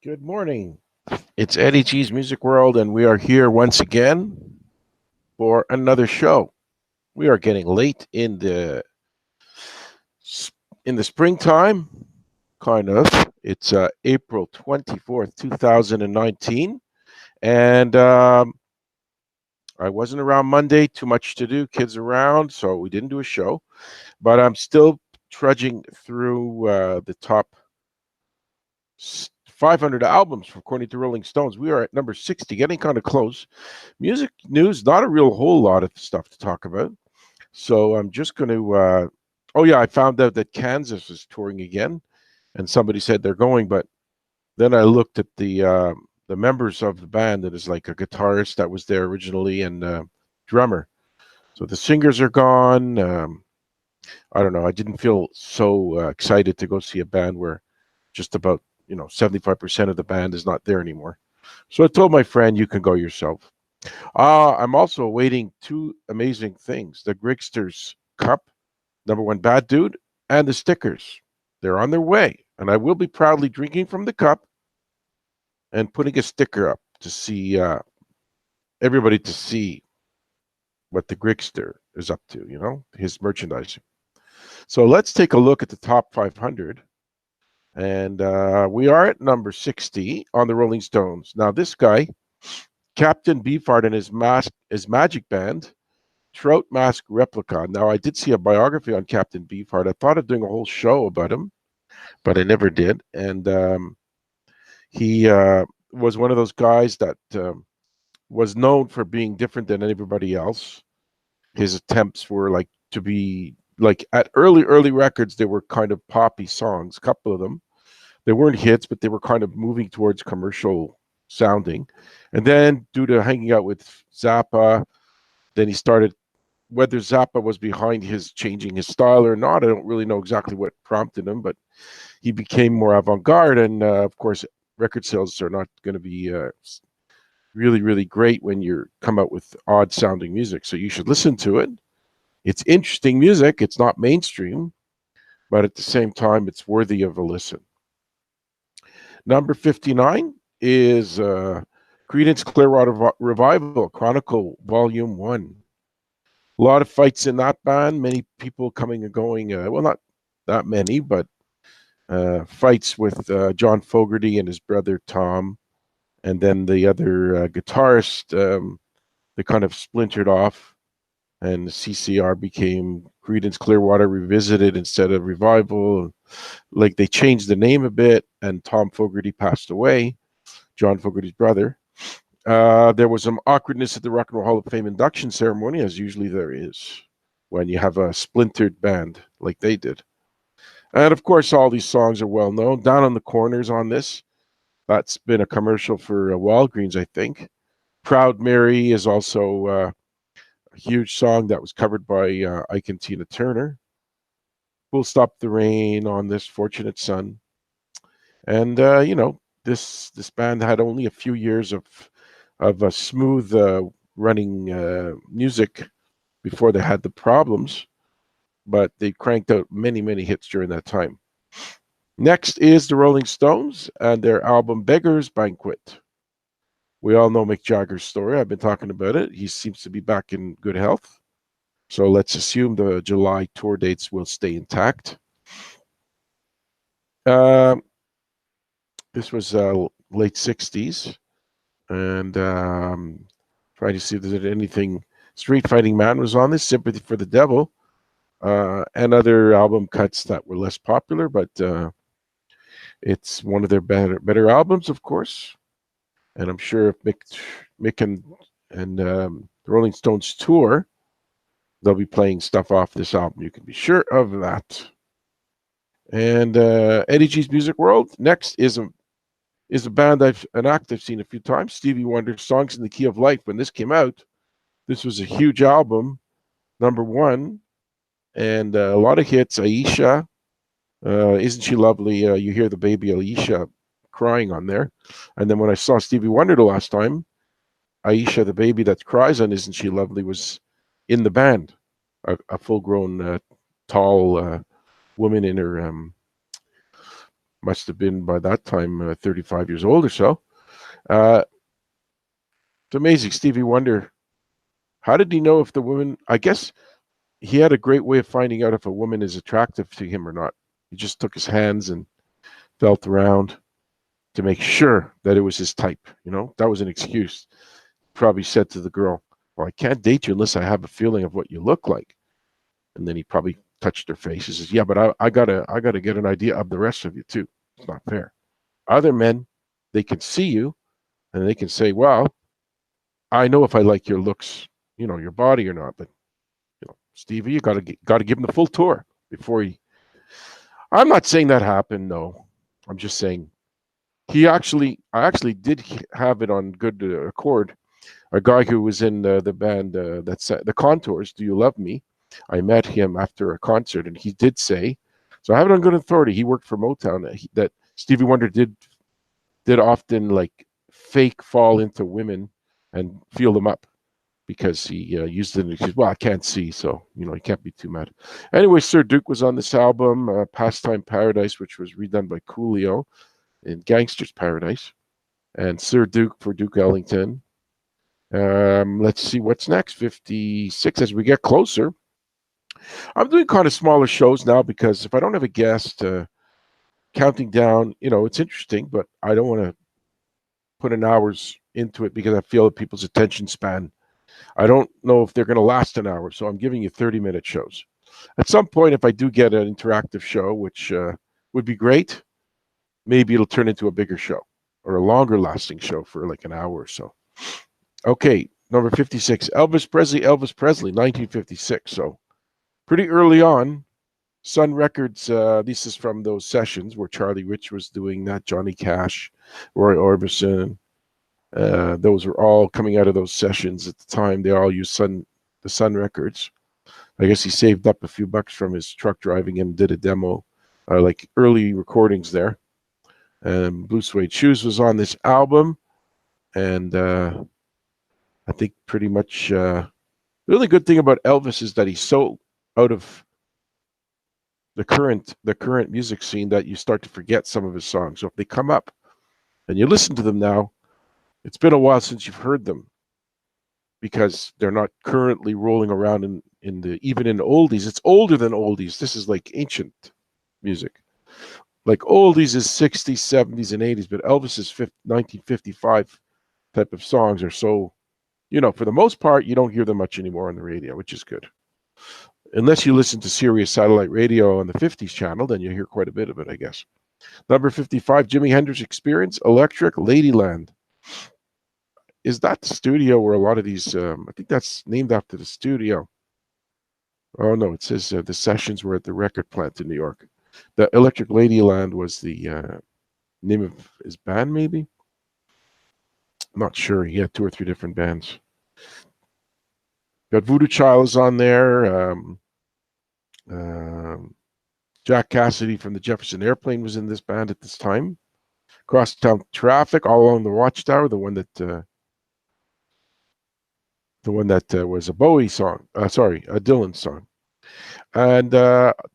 Good morning. It's Eddie G's Music World, and we are here once again for another show. We are getting late in the springtime, kind of. It's April 24th, 2019, and I wasn't around Monday. Too much to do, kids around, so we didn't do a show. But I'm still trudging through the top 500 albums according to Rolling Stones. We are at number 60, getting kind of close. Music news, not a real whole lot of stuff to talk about. So I'm just going to. Oh yeah, I found out that Kansas is touring again, and somebody said they're going. But then I looked at the members of the band. That is like a guitarist that was there originally and drummer. So the singers are gone. I don't know. I didn't feel so excited to go see a band where just about 75% of the band is not there anymore. So I told my friend, "You can go yourself." I'm also awaiting two amazing things: the Grigsters Cup, number one bad dude, and the stickers. They're on their way, and I will be proudly drinking from the cup and putting a sticker up to see everybody to see what the Grigster is up to. His merchandising. So let's take a look at the top 500. And we are at number 60 on the Rolling Stones. Now, this guy, Captain Beefheart and his magic band, Trout Mask Replica. Now, I did see a biography on Captain Beefheart. I thought of doing a whole show about him, but I never did. And he was one of those guys that was known for being different than everybody else. His attempts were like to be like at early records, they were kind of poppy songs, a couple of them. They weren't hits, but they were kind of moving towards commercial sounding. And then, due to hanging out with Zappa, then he started. Whether Zappa was behind his changing his style or not, I don't really know exactly what prompted him, but he became more avant-garde. And of course, record sales are not going to be really great when you come out with odd-sounding music. So you should listen to it. It's interesting music. It's not mainstream, but at the same time, it's worthy of a listen. Number 59 is Creedence Clearwater Revival, Chronicle Volume 1. A lot of fights in that band, many people coming and going. Well, not that many, but fights with John Fogerty and his brother Tom. And then the other guitarist, they kind of splintered off, and the CCR became Creedence Clearwater Revisited instead of Revival. Like they changed the name a bit, and Tom Fogerty passed away, John Fogerty's brother. There was some awkwardness at the Rock and Roll Hall of Fame induction ceremony, as usually there is when you have a splintered band like they did. And of course, all these songs are well known. Down on the Corners on this, that's been a commercial for Walgreens, I think. Proud Mary is also a huge song that was covered by Ike and Tina Turner. We'll Stop the Rain on this, Fortunate Son. And, this band had only a few years of a smooth running music before they had the problems, but they cranked out many hits during that time. Next is the Rolling Stones and their album Beggar's Banquet. We all know Mick Jagger's story. I've been talking about it. He seems to be back in good health. So let's assume the July tour dates will stay intact. Uh, this was late 60s. And trying to see if there's anything. Street Fighting Man was on this, Sympathy for the Devil, and other album cuts that were less popular, but it's one of their better albums, of course. And I'm sure if Mick and the Rolling Stones tour, they'll be playing stuff off this album. You can be sure of that. And Eddie G's Music World. Next is a band an act I've seen a few times. Stevie Wonder's Songs in the Key of Life. When this came out, this was a huge album, number one, and a lot of hits. Aisha, Isn't She Lovely? You hear the baby Aisha crying on there. And then when I saw Stevie Wonder the last time, Aisha, the baby that cries on Isn't She Lovely, was in the band, a full grown, tall woman in her Must have been by that time 35 years old or so. It's amazing. Stevie Wonder, how did he know if the woman, I guess he had a great way of finding out if a woman is attractive to him or not. He just took his hands and felt around to make sure that it was his type. That was an excuse. Probably said to the girl, well, I can't date you unless I have a feeling of what you look like. And then he probably touched her face. He says, yeah, but I gotta get an idea of the rest of you too. It's not fair. Other men, they can see you and they can say, well, I know if I like your looks, your body or not, but Stevie, you gotta give him the full tour before he. I'm not saying that happened. No, I'm just saying I actually did have it on good accord. A guy who was in the band that's the Contours, "Do You Love Me?" I met him after a concert, and he did say, so I have it on good authority. He worked for Motown. That Stevie Wonder did often like fake fall into women and feel them up because he used it. And he says, well, I can't see, so he can't be too mad. Anyway, Sir Duke was on this album, Pastime Paradise, which was redone by Coolio in Gangster's Paradise, and Sir Duke for Duke Ellington. Let's see what's next. 56 as we get closer. I'm doing kind of smaller shows now because if I don't have a guest, counting down, it's interesting, but I don't want to put an hours into it because I feel that people's attention span, I don't know if they're going to last an hour. So I'm giving you 30-minute shows. At some point, if I do get an interactive show, which would be great, maybe it'll turn into a bigger show or a longer lasting show for like an hour or so. Okay, number 56, Elvis Presley, 1956. So pretty early on. Sun Records, this is from those sessions where Charlie Rich was doing that, Johnny Cash, Roy Orbison. Those were all coming out of those sessions at the time. They all used the Sun Records. I guess he saved up a few bucks from his truck driving and did a demo, like early recordings there. Blue Suede Shoes was on this album. And I think pretty much the really good thing about Elvis is that he's so out of the current music scene that you start to forget some of his songs. So if they come up and you listen to them now, it's been a while since you've heard them because they're not currently rolling around even in oldies. It's older than oldies. This is like ancient music. Like oldies is 60s, 70s, and 80s, but Elvis's 1955 type of songs are so, for the most part, you don't hear them much anymore on the radio, which is good. Unless you listen to Sirius Satellite Radio on the 50s channel, then you hear quite a bit of it, I guess. Number 55, Jimi Hendrix Experience, Electric Ladyland. Is that the studio where a lot of these, I think that's named after the studio. Oh, no, it says the sessions were at the record plant in New York. The Electric Ladyland was the name of his band, maybe? I'm not sure. He had 2 or 3 different bands. Got Voodoo Child is on there. Jack Cassidy from the Jefferson Airplane was in this band at this time. Crosstown Traffic, All Along the Watchtower, the one that was a Bowie song. A Dylan song. And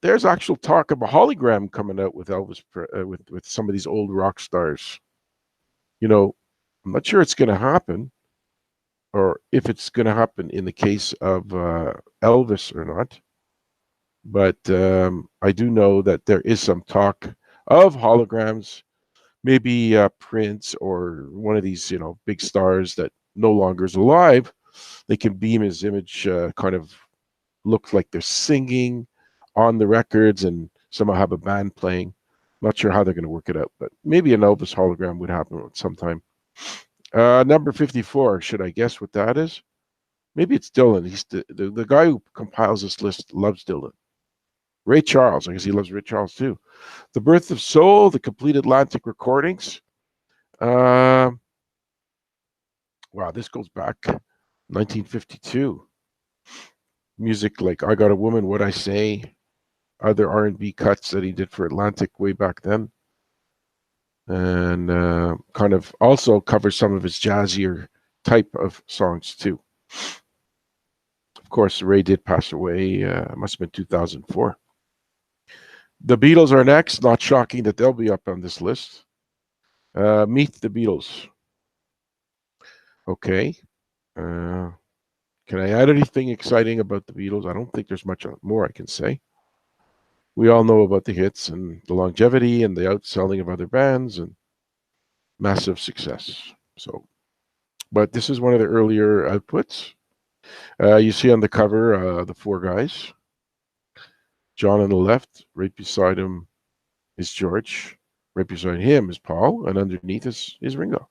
there's actual talk of a hologram coming out with Elvis, with some of these old rock stars. I'm not sure it's going to happen, or if it's going to happen in the case of Elvis or not. But I do know that there is some talk of holograms, maybe Prince or one of these, big stars that no longer is alive. They can beam his image, kind of look like they're singing on the records and somehow have a band playing. Not sure how they're going to work it out, but maybe an Elvis hologram would happen at some time. Number 54, should I guess what that is? Maybe it's Dylan. He's the guy who compiles this list loves Dylan. Ray Charles, I guess he loves Ray Charles too. The Birth of Soul, the Complete Atlantic Recordings. Wow, this goes back 1952. Music like I Got a Woman, What I Say, other R&B cuts that he did for Atlantic way back then. And kind of also covers some of his jazzier type of songs too. Of course, Ray did pass away. Must have been 2004. The Beatles are next. Not shocking that they'll be up on this list. Meet the Beatles. Okay. Can I add anything exciting about the Beatles? I don't think there's much more I can say. We all know about the hits and the longevity and the outselling of other bands and massive success. So, but this is one of the earlier outputs. You see on the cover the four guys. John on the left, right beside him is George, right beside him is Paul, and underneath is Ringo.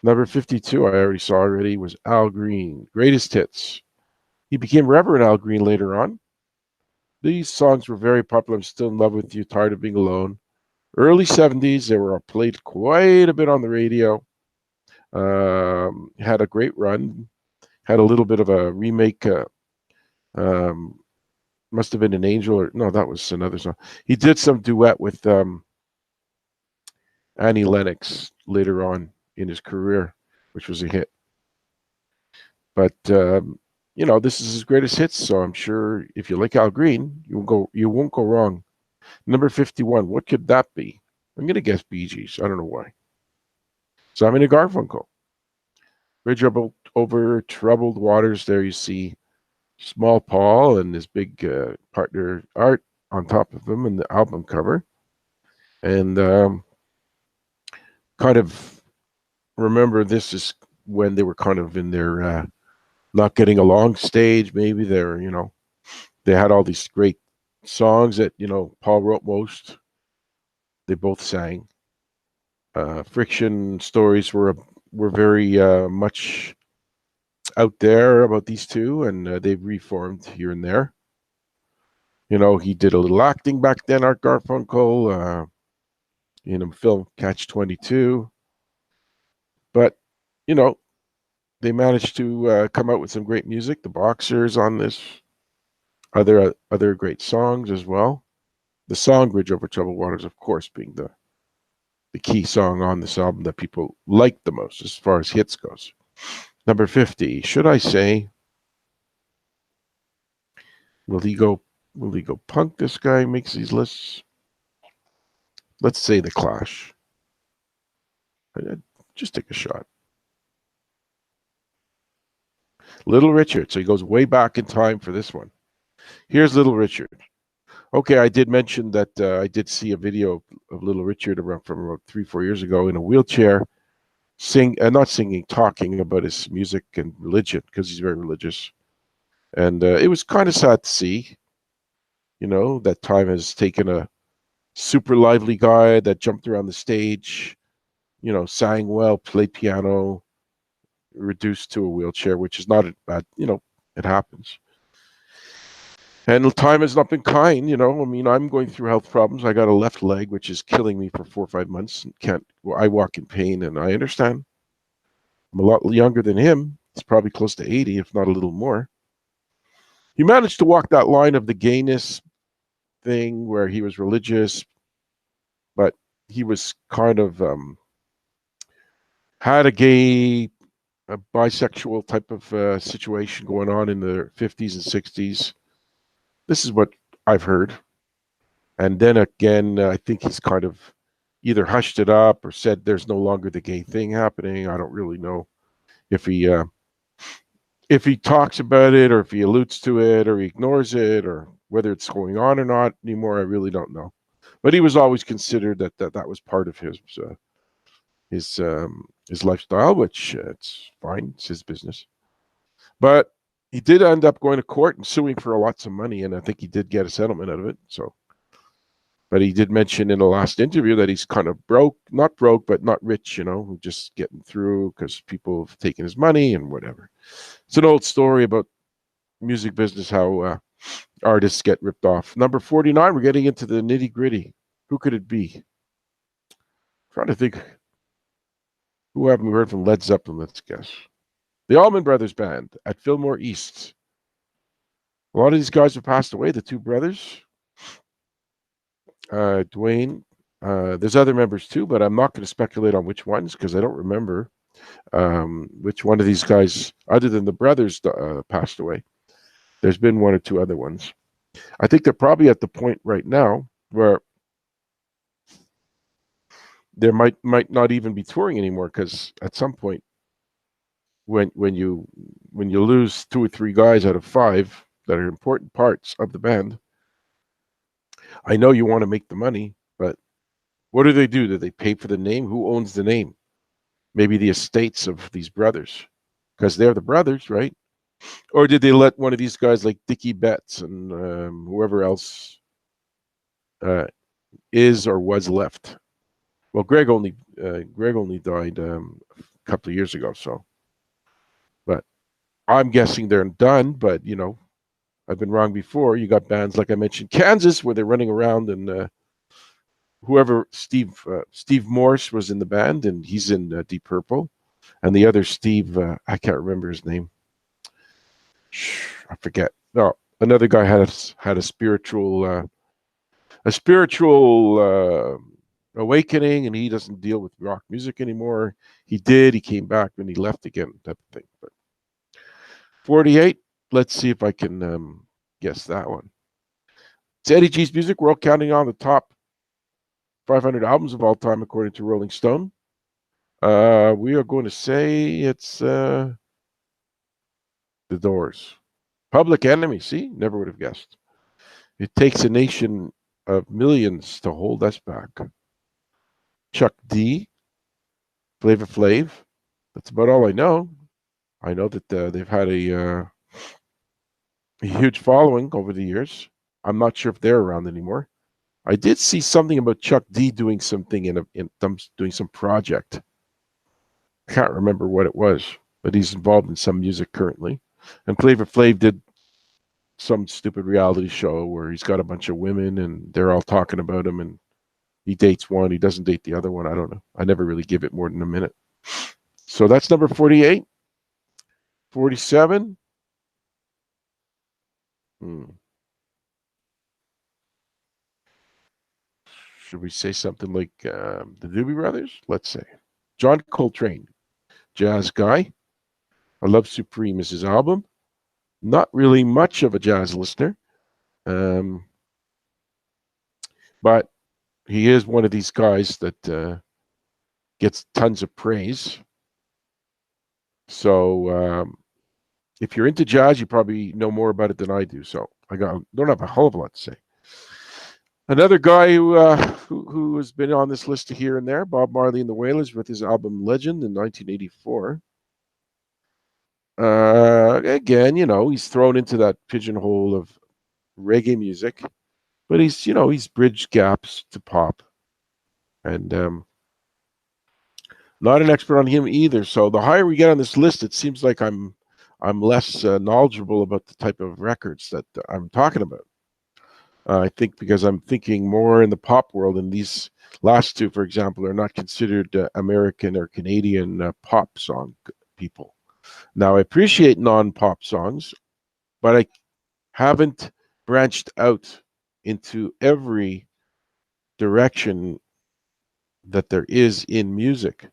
Number 52, I already saw already, was Al Green, Greatest Hits. He became Reverend Al Green later on. These songs were very popular. I'm Still in Love with You, Tired of Being Alone. Early 70s, they were played quite a bit on the radio. Had a great run. Had a little bit of a remake. Must have been An Angel, or no, that was another song. He did some duet with Annie Lennox later on in his career, which was a hit. But this is his greatest hits, so I'm sure if you like Al Green, you won't go wrong. Number 51, what could that be? I'm gonna guess Bee Gees. I don't know why. Simon and Garfunkel. Bridge over troubled waters. There you see Small Paul and his big partner Art on top of him in the album cover, and kind of remember this is when they were kind of in their not getting along stage. Maybe they had all these great songs that Paul wrote most. They both sang. Friction stories were very much out there about these two, and they've reformed here and there. He did a little acting back then, Art Garfunkel, in a film Catch-22. But, they managed to come out with some great music. The Boxers on this, other great songs as well. The song Bridge Over Troubled Waters, of course, being the key song on this album that people like the most as far as hits goes. Number 50, should I say, will he go punk? This guy makes these lists. Let's say The Clash. Just take a shot. Little Richard. So he goes way back in time for this one. Here's Little Richard. Okay, I did mention that I did see a video of Little Richard from about 3-4 years ago in a wheelchair, not singing, talking about his music and religion, because he's very religious. And it was kind of sad to see, that time has taken a super lively guy that jumped around the stage, sang well, played piano, reduced to a wheelchair, which is not a bad, it happens. And time has not been kind, I'm going through health problems. I got a left leg, which is killing me for 4 or 5 months. I walk in pain, and I understand. I'm a lot younger than him. He's probably close to 80, if not a little more. He managed to walk that line of the gayness thing where he was religious, but he was kind of had a bisexual type of situation going on in the 50s and 60s. This is what I've heard. And then again, I think he's kind of either hushed it up or said there's no longer the gay thing happening. I don't really know if he talks about it, or if he alludes to it, or he ignores it, or whether it's going on or not anymore. I really don't know. But he was always considered that was part of his lifestyle, which it's fine. It's his business. But he did end up going to court and suing for lots of money, and I think he did get a settlement out of it. But he did mention in the last interview that he's kind of not broke, but not rich, just getting through because people have taken his money and whatever. It's an old story about music business, how artists get ripped off. Number 49, we're getting into the nitty gritty. Who could it be? I'm trying to think. Who haven't we heard from? Led Zeppelin, let's guess. The Allman Brothers Band at Fillmore East. A lot of these guys have passed away, the two brothers. Dwayne. There's other members too, but I'm not going to speculate on which ones because I don't remember which one of these guys, other than the brothers, passed away. There's been one or two other ones. I think they're probably at the point right now where there might not even be touring anymore, because at some point when you lose two or three guys out of five that are important parts of the band, I know you want to make the money, but what do they do? Do they pay for the name? Who owns the name? Maybe the estates of these brothers, because they're the brothers, right? Or did they let one of these guys like Dickie Betts and whoever else uh, is or was left? Well, Greg only died a couple of years ago, so. But I'm guessing they're done. But I've been wrong before. You got bands like I mentioned, Kansas, where they're running around, and whoever Steve Morse was in the band, and he's in Deep Purple, and the other Steve, I can't remember his name. I forget. No, another guy had a spiritual awakening, and he doesn't deal with rock music anymore. He did. He came back, and he left again. Type of thing. But 48. Let's see if I can guess that one. It's Eddie G's Music World, counting on the top 500 albums of all time according to Rolling Stone. We are going to say it's The Doors. Public Enemy. See, never would have guessed. It takes a nation of millions to hold us back. Chuck D, Flavor Flav. That's about all I know. I know that they've had a huge following over the years. I'm not sure if they're around anymore. I did see something about Chuck D doing something doing some project. I can't remember what it was, but he's involved in some music currently. And Flavor Flav did some stupid reality show where he's got a bunch of women and they're all talking about him, and he dates one, he doesn't date the other one. I don't know. I never really give it more than a minute. So that's number 48. 47. Should we say something like the Doobie Brothers? Let's say John Coltrane, jazz guy. I Love Supreme is his album. Not really much of a jazz listener, but he is one of these guys that gets tons of praise. So if you're into jazz, you probably know more about it than I do. So I don't have a whole lot to say. Another guy who has been on this list here and there, Bob Marley and the Wailers with his album Legend in 1984. Again, he's thrown into that pigeonhole of reggae music, but he's bridged gaps to pop, and not an expert on him either. So the higher we get on this list, it seems like I'm less knowledgeable about the type of records that I'm talking about. I think because I'm thinking more in the pop world, and these last two, for example, are not considered American or Canadian pop song people. Now, I appreciate non-pop songs, but I haven't branched out into every direction that there is in music,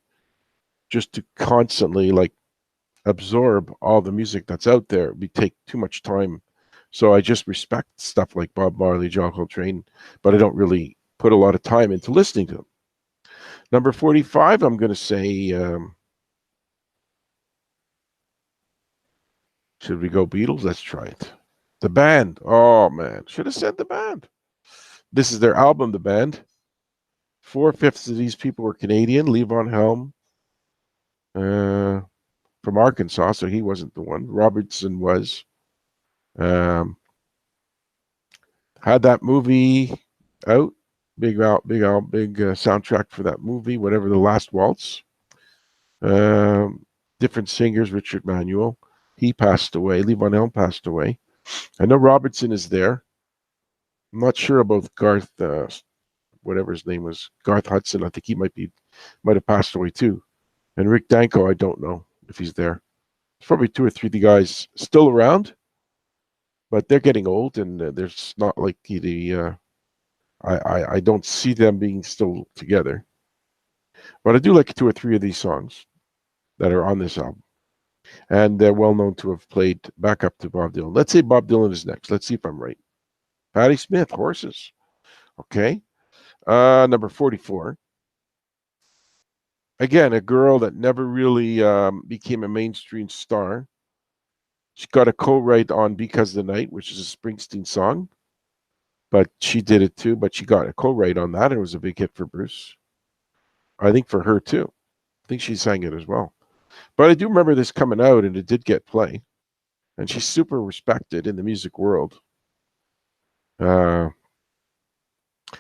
just to constantly absorb all the music that's out there. It would take too much time. So I just respect stuff like Bob Marley, John Coltrane, but I don't really put a lot of time into listening to them. Number 45, I'm going to say, should we go Beatles? Let's try it. The Band. Oh, man. Should have said The Band. This is their album, The Band. 4/5 of these people were Canadian. Levon Helm from Arkansas, so he wasn't the one. Robertson was. Had that movie out, big soundtrack for that movie, whatever, The Last Waltz. Different singers, Richard Manuel, he passed away. Levon Helm passed away. I know Robertson is there. I'm not sure about Garth, whatever his name was, Garth Hudson. I think he might have passed away too. And Rick Danko, I don't know if he's there. There's probably two or three of the guys still around, but they're getting old, and there's not like I don't see them being still together. But I do like two or three of these songs that are on this album, and they're well known to have played back up to Bob Dylan. Let's say Bob Dylan is next. Let's see if I'm right. Patti Smith, Horses. Okay. Number 44. Again, a girl that never really became a mainstream star. She got a co-write on Because the Night, which is a Springsteen song. But she did it too, but she got a co-write on that. And it was a big hit for Bruce. I think for her too. I think she sang it as well. But I do remember this coming out, and it did get play. And she's super respected in the music world.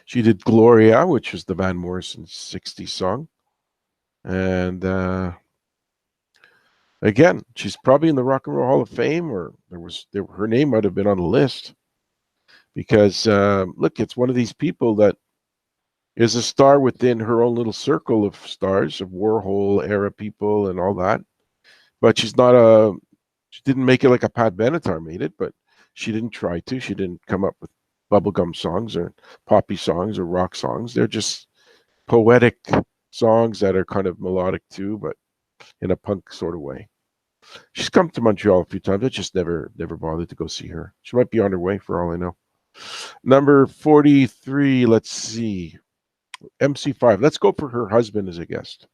She did Gloria, which was the Van Morrison 60s song. And again, she's probably in the Rock and Roll Hall of Fame, or her name might have been on the list. Because, look, it's one of these people that is a star within her own little circle of stars, of Warhol era people and all that. But she didn't make it like a Pat Benatar made it, but she didn't try to. She didn't come up with bubblegum songs or poppy songs or rock songs. They're just poetic songs that are kind of melodic too, but in a punk sort of way. She's come to Montreal a few times. I just never bothered to go see her. She might be on her way for all I know. Number 43, let's see. MC5. Let's go for her husband as a guest.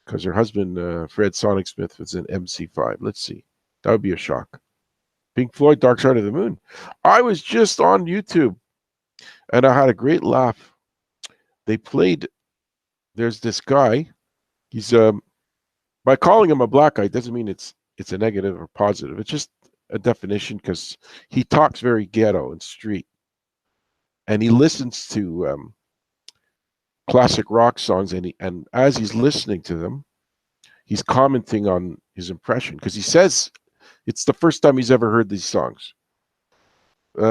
Because her husband, Fred Sonic Smith, was in MC5. Let's see. That would be a shock. Pink Floyd, Dark Side of the Moon. I was just on YouTube, and I had a great laugh. They played, there's this guy. He's, by calling him a black guy, doesn't mean it's a negative or positive. It's just a definition because he talks very ghetto and street. And he listens to classic rock songs, and as he's listening to them, he's commenting on his impression because he says it's the first time he's ever heard these songs.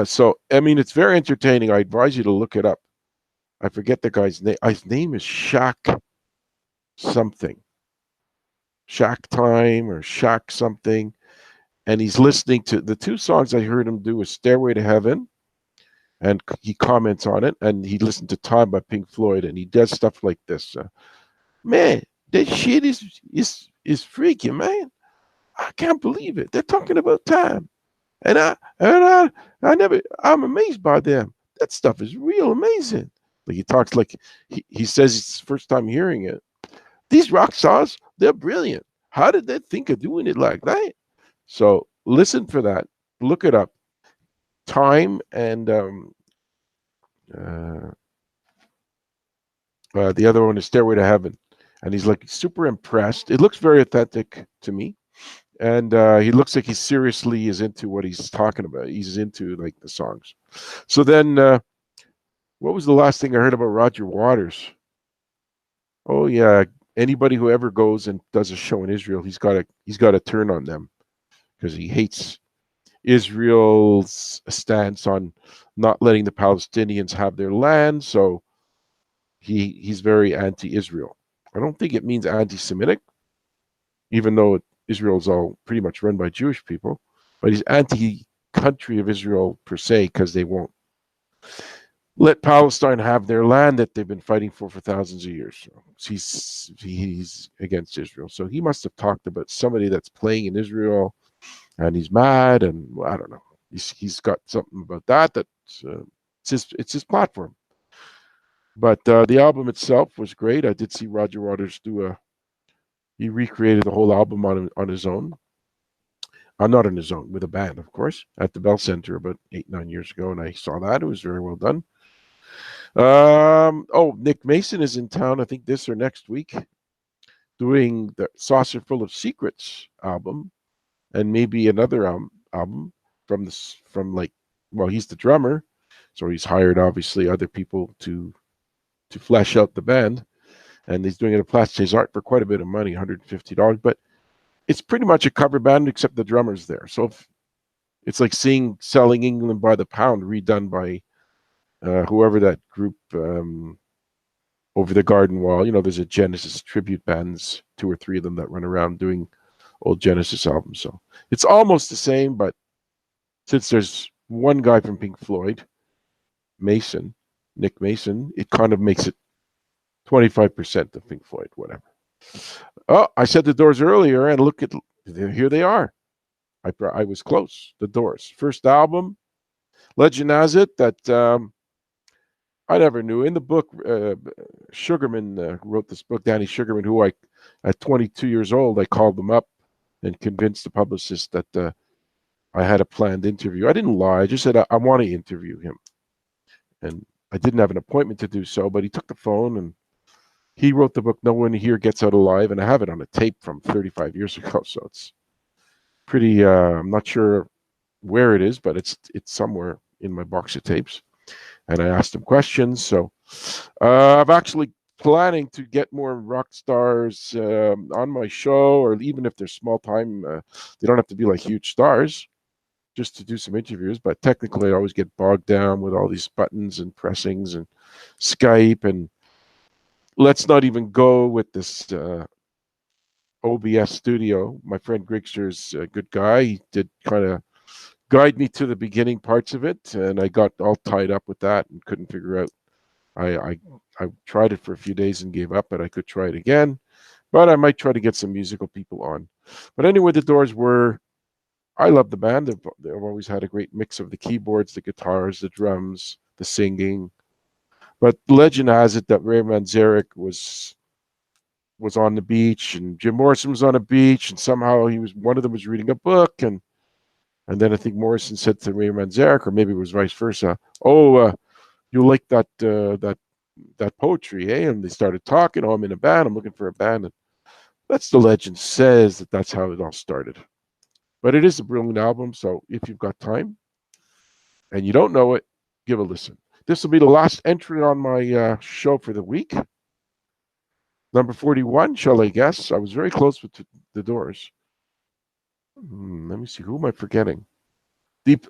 So, I mean, it's very entertaining. I advise you to look it up. I forget the guy's name. His name is Shaq something. Shaq Time or Shaq something. And he's listening to the two songs I heard him do was Stairway to Heaven, and he comments on it, and he listened to Time by Pink Floyd, and he does stuff like this. Man, that shit is freaky, man. I can't believe it. They're talking about time. And I'm amazed by them. That stuff is real amazing. Like he talks like he says it's his first time hearing it. These rock stars, they're brilliant. How did they think of doing it like that? So listen for that. Look it up. Time and the other one is Stairway to Heaven. And he's like super impressed. It looks very authentic to me. And he looks like he seriously is into what he's talking about. He's into like the songs. So then, what was the last thing I heard about Roger Waters? Oh yeah, anybody who ever goes and does a show in Israel, he's got to turn on them because he hates Israel's stance on not letting the Palestinians have their land. So he's very anti-Israel. I don't think it means anti-Semitic, even though Israel's all pretty much run by Jewish people, but he's anti-country of Israel per se because they won't let Palestine have their land that they've been fighting for thousands of years. So he's against Israel. So he must have talked about somebody that's playing in Israel, and he's mad, and well, I don't know. He's got something about that. It's his platform. But the album itself was great. I did see Roger Waters he recreated the whole album on his own. Not on his own, with a band, of course, at the Bell Center about 8-9 years ago, and I saw that. It was very well done. Nick Mason is in town, I think this or next week, doing the Saucer Full of Secrets album, and maybe another album he's the drummer, so he's hired obviously other people to flesh out the band, and he's doing it at Place des Arts for quite a bit of money, $150, but it's pretty much a cover band except the drummer's there. So it's like Selling England by the Pound redone by whoever that group over the garden wall. There's a Genesis tribute bands, 2 or 3 of them that run around doing old Genesis albums. So it's almost the same, but since there's one guy from Pink Floyd, Nick Mason, it kind of makes it 25% of Pink Floyd, whatever. Oh, I said the Doors earlier, and here they are. I was close. The Doors, first album, Legend has it that I never knew. In the book, Sugarman wrote this book, Danny Sugarman, who at 22 years old, I called him up and convinced the publicist that I had a planned interview. I didn't lie. I just said I want to interview him. And I didn't have an appointment to do so, but he took the phone and he wrote the book, No One Here Gets Out Alive, and I have it on a tape from 35 years ago, so it's pretty, I'm not sure where it is, but it's somewhere in my box of tapes. And I asked him questions, so I'm actually planning to get more rock stars on my show, or even if they're small time, they don't have to be like huge stars, just to do some interviews. But technically, I always get bogged down with all these buttons and pressings and Skype, and let's not even go with this OBS studio. My friend Grigster's a good guy. He did kind of guide me to the beginning parts of it, and I got all tied up with that and couldn't figure out. I tried it for a few days and gave up, but I could try it again. But I might try to get some musical people on. But anyway, the Doors were, I love the band. They've always had a great mix of the keyboards, the guitars, the drums, the singing. But legend has it that Ray Manzarek was on the beach, and Jim Morrison was on a beach, and somehow one of them was reading a book, and then I think Morrison said to Ray Manzarek, or maybe it was vice versa, "Oh, you like that poetry, eh?" And they started talking. "Oh, I'm in a band. I'm looking for a band." And that's the legend says that's how it all started. But it is a brilliant album, so if you've got time and you don't know it, give a listen. This will be the last entry on my show for the week. Number 41, shall I guess? I was very close with the Doors. Let me see. Who am I forgetting?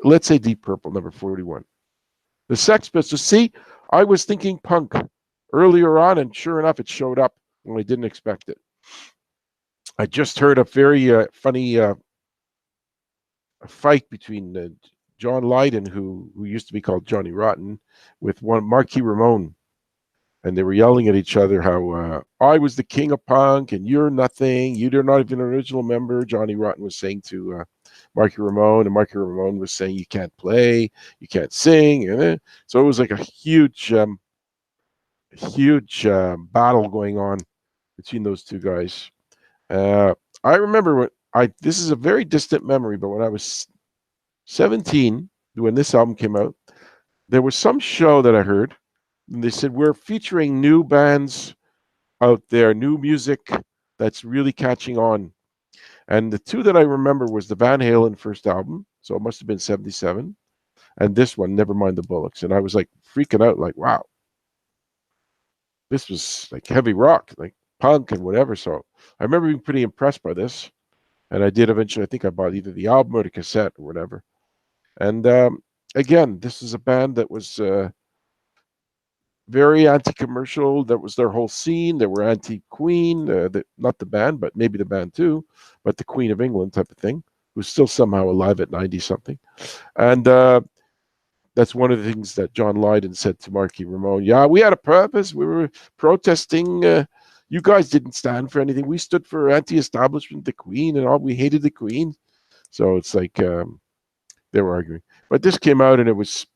Let's say Deep Purple, number 41. The Sex Pistols. See, I was thinking punk earlier on, and sure enough, it showed up when I didn't expect it. I just heard a very funny fight between John Lydon, who used to be called Johnny Rotten, with one Marky Ramone. And they were yelling at each other how I was the king of punk and you're nothing. You're not even an original member. Johnny Rotten was saying to Marky Ramone, and Marky Ramone was saying you can't play, you can't sing. And so it was like a huge battle going on between those two guys. I remember this is a very distant memory, but when I was 17, when this album came out, there was some show that I heard, and they said, we're featuring new bands out there, new music that's really catching on. And the two that I remember was the Van Halen first album, so it must have been 77, and this one, Nevermind the Bollocks. And I was like freaking out, like, wow, this was like heavy rock, like punk and whatever. So I remember being pretty impressed by this. And I did eventually, I think I bought either the album or the cassette or whatever. And again, this is a band that was very anti-commercial. That was their whole scene. They were anti-Queen, not the band, but maybe the band too, but the Queen of England type of thing, who's still somehow alive at 90-something. And that's one of the things that John Lydon said to Marky Ramone. Yeah, we had a purpose. We were protesting. You guys didn't stand for anything. We stood for anti-establishment, the Queen, and all. We hated the Queen. So it's like they were arguing. But this came out, and it was,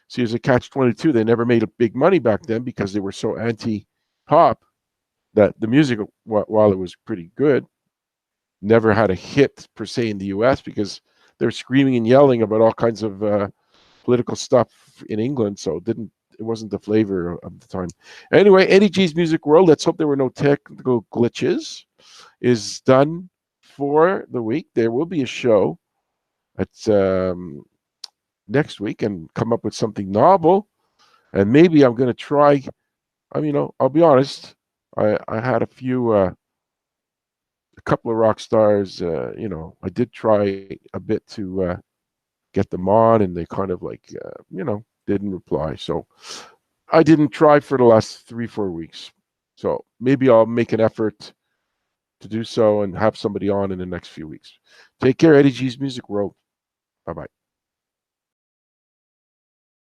see, as a catch-22, they never made a big money back then because they were so anti-pop that the music, while it was pretty good, never had a hit per se in the U.S. because they were screaming and yelling about all kinds of political stuff in England, so it wasn't the flavor of the time. Anyway, Eddie G's Music World, let's hope there were no technical glitches, is done for the week. There will be a show at next week and come up with something novel, and maybe I'm going to try. I'll be honest, I had a couple of rock stars, I did try a bit to get them on, and they kind of like didn't reply, so I didn't try for the last 3-4 weeks. So maybe I'll make an effort to do so and have somebody on in the next few weeks. Take care. Eddie G's Music World. Bye-bye.